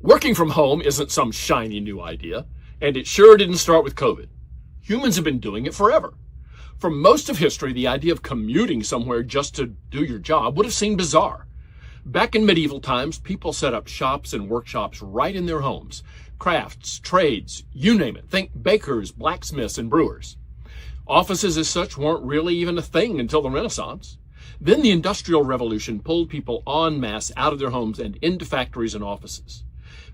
Working from home isn't some shiny new idea, and it sure didn't start with COVID. Humans have been doing it forever. For most of history, the idea of commuting somewhere just to do your job would have seemed bizarre. Back in medieval times, people set up shops and workshops right in their homes. Crafts, trades, you name it. Think bakers, blacksmiths, and brewers. Offices as such weren't really even a thing until the Renaissance. Then the Industrial Revolution pulled people en masse out of their homes and into factories and offices.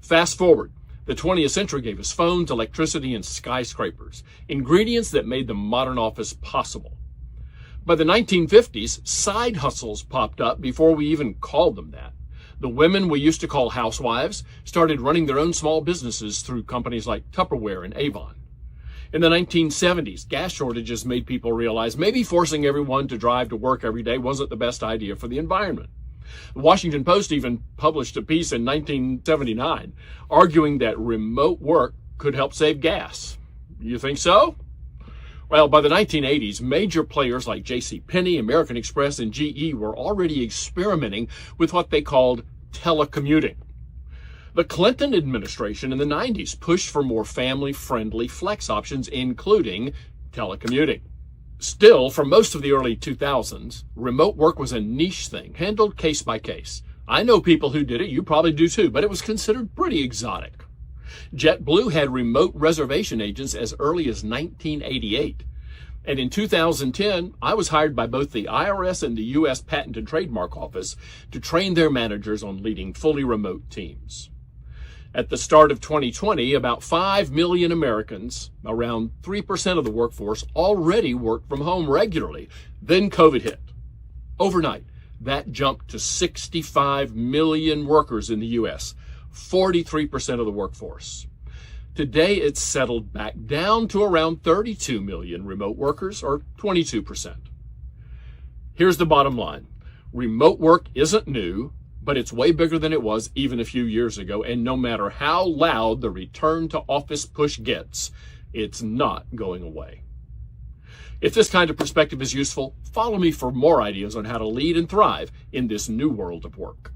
Fast forward, the 20th century gave us phones, electricity, and skyscrapers, ingredients that made the modern office possible. By the 1950s, side hustles popped up before we even called them that. The women we used to call housewives started running their own small businesses through companies like Tupperware and Avon. In the 1970s, gas shortages made people realize maybe forcing everyone to drive to work every day wasn't the best idea for the environment. The Washington Post even published a piece in 1979 arguing that remote work could help save gas. You think so? Well, by the 1980s, major players like JCPenney, American Express, and GE were already experimenting with what they called telecommuting. The Clinton administration in the 90s pushed for more family-friendly flex options, including telecommuting. Still, for most of the early 2000s, remote work was a niche thing, handled case by case. I know people who did it, you probably do too, but it was considered pretty exotic. JetBlue had remote reservation agents as early as 1988. And in 2010, I was hired by both the IRS and the U.S. Patent and Trademark Office to train their managers on leading fully remote teams. At the start of 2020, about 5 million Americans, around 3% of the workforce, already worked from home regularly. Then COVID hit. Overnight, that jumped to 65 million workers in the U.S., 43% of the workforce. Today, it's settled back down to around 32 million remote workers, or 22%. Here's the bottom line. Remote work isn't new, but it's way bigger than it was even a few years ago, and no matter how loud the return to office push gets, it's not going away. If this kind of perspective is useful, follow me for more ideas on how to lead and thrive in this new world of work.